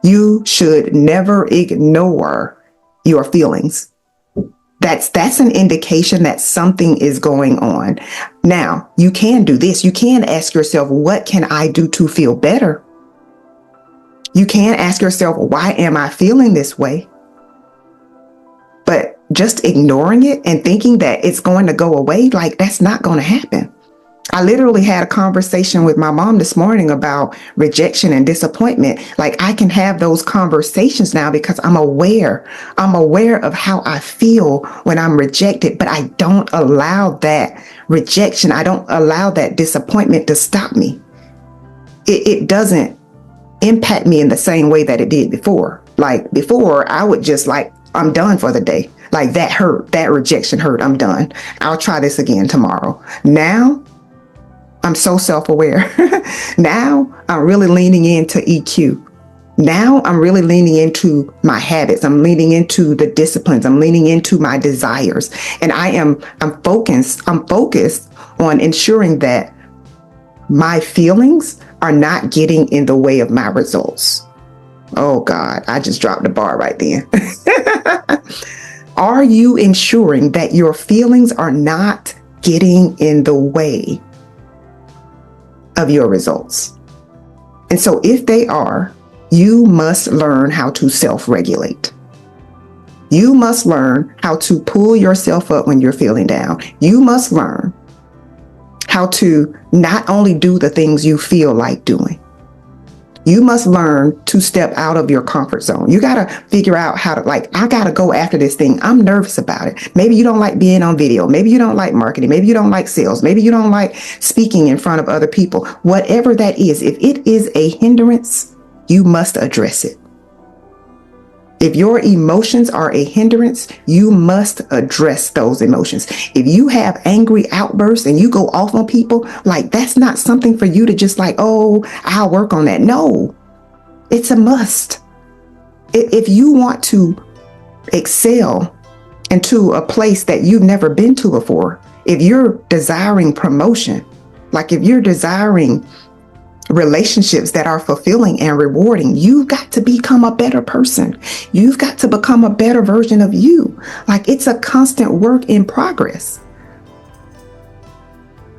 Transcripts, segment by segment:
You should never ignore your feelings. That's an indication that something is going on. Now, you can do this. You can ask yourself, what can I do to feel better? You can ask yourself, why am I feeling this way? But just ignoring it and thinking that it's going to go away, like that's not going to happen. I literally had a conversation with my mom this morning about rejection and disappointment. Like I can have those conversations now because I'm aware. I'm aware of how I feel when I'm rejected, but I don't allow that rejection. I don't allow that disappointment to stop me. It doesn't impact me in the same way that it did before. Like before, I would just like, I'm done for the day. Like that hurt, that rejection hurt. I'm done. I'll try this again tomorrow. Now, I'm so self-aware. Now I'm really leaning into EQ. Now I'm really leaning into my habits. I'm leaning into the disciplines. I'm leaning into my desires. And I'm focused on ensuring that my feelings are not getting in the way of my results. Oh God, I just dropped the bar right then. Are you ensuring that your feelings are not getting in the way of your results? And so if they are, you must learn how to self-regulate. You must learn how to pull yourself up when you're feeling down. You must learn how to not only do the things you feel like doing. You must learn to step out of your comfort zone. You got to figure out how to, like, I got to go after this thing. I'm nervous about it. Maybe you don't like being on video. Maybe you don't like marketing. Maybe you don't like sales. Maybe you don't like speaking in front of other people. Whatever that is, if it is a hindrance, you must address it. If your emotions are a hindrance, you must address those emotions. If you have angry outbursts and you go off on people, like that's not something for you to just like, oh, I'll work on that. No, it's a must. If you want to excel into a place that you've never been to before, if you're desiring promotion, like if you're desiring relationships that are fulfilling and rewarding, you've got to become a better person. You've got to become a better version of you. Like it's a constant work in progress.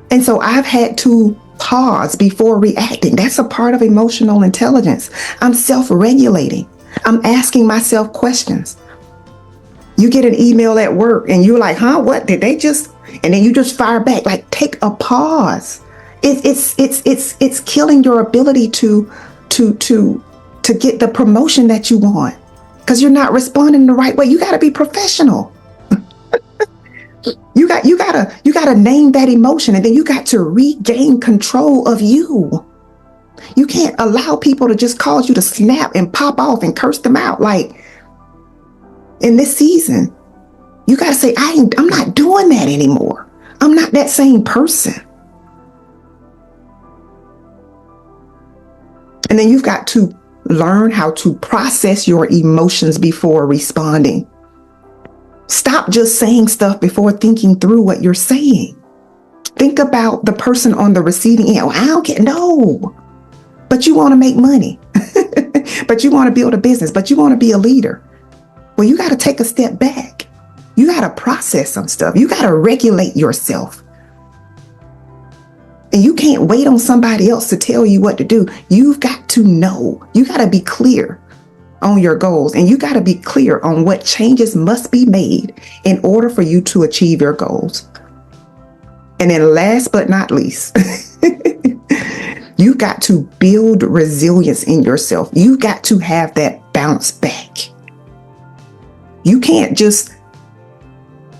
And so I've had to pause before reacting. That's a part of emotional intelligence. I'm self-regulating. I'm asking myself questions. You get an email at work and you're like, huh, what did they just, and then you just fire back. Like take a pause. It's killing your ability to get the promotion that you want because you're not responding the right way. You got to be professional. You gotta name that emotion, and then you got to regain control of you. You can't allow people to just cause you to snap and pop off and curse them out. Like in this season, you got to say, I'm not doing that anymore. I'm not that same person. And then you've got to learn how to process your emotions before responding. Stop just saying stuff before thinking through what you're saying. Think about the person on the receiving end. Oh, I don't get, no, but you want to make money, but you want to build a business, but you want to be a leader. Well, you got to take a step back. You got to process some stuff. You got to regulate yourself. And you can't wait on somebody else to tell you what to do. You've got to know. You got to be clear on your goals, and you got to be clear on what changes must be made in order for you to achieve your goals. And then last but not least, you got to build resilience in yourself. You got to have that bounce back. You can't just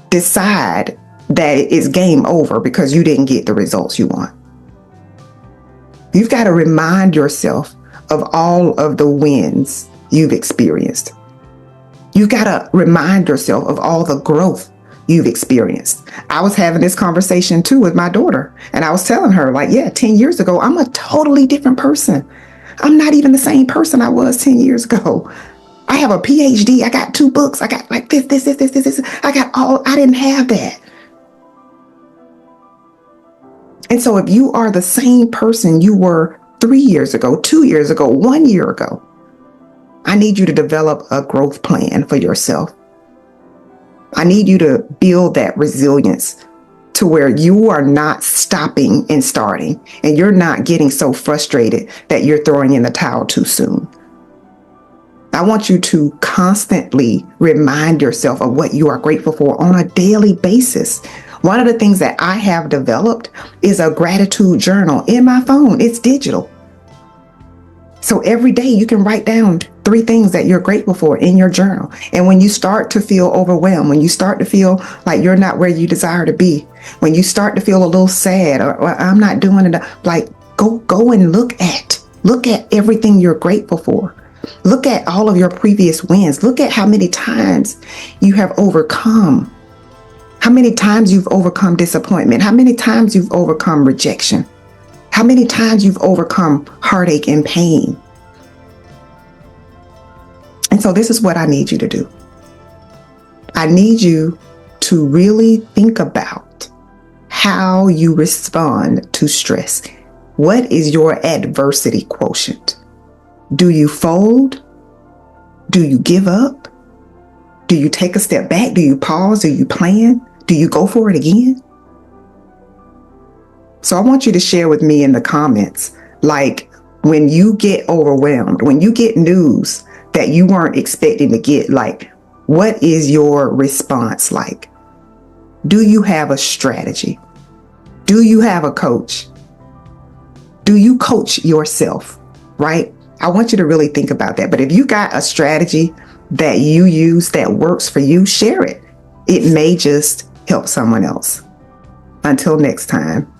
decide that it's game over because you didn't get the results you want. You've got to remind yourself of all of the wins you've experienced. You've got to remind yourself of all the growth you've experienced. I was having this conversation too with my daughter, and I was telling her, like, yeah, 10 years ago, I'm a totally different person. I'm not even the same person I was 10 years ago. I have a PhD. I got 2 books. I got like this. I didn't have that. And so if you are the same person you were 3 years ago, 2 years ago, 1 year ago, I need you to develop a growth plan for yourself. I need you to build that resilience to where you are not stopping and starting, and you're not getting so frustrated that you're throwing in the towel too soon. I want you to constantly remind yourself of what you are grateful for on a daily basis. One of the things that I have developed is a gratitude journal in my phone. It's digital. So every day you can write down 3 things that you're grateful for in your journal. And when you start to feel overwhelmed, when you start to feel like you're not where you desire to be, when you start to feel a little sad or I'm not doing it, like go and look at everything you're grateful for. Look at all of your previous wins. Look at how many times you have overcome. How many times you've overcome disappointment. How many times you've overcome rejection. How many times you've overcome heartache and pain. And so this is what I need you to do. I need you to really think about how you respond to stress. What is your adversity quotient? Do you fold? Do you give up? Do you take a step back? Do you pause? Do you plan? Do you go for it again? So I want you to share with me in the comments, like when you get overwhelmed, when you get news that you weren't expecting to get, like, what is your response like? Do you have a strategy? Do you have a coach? Do you coach yourself, right? I want you to really think about that. But if you got a strategy that you use that works for you, share it. It may just help someone else. Until next time.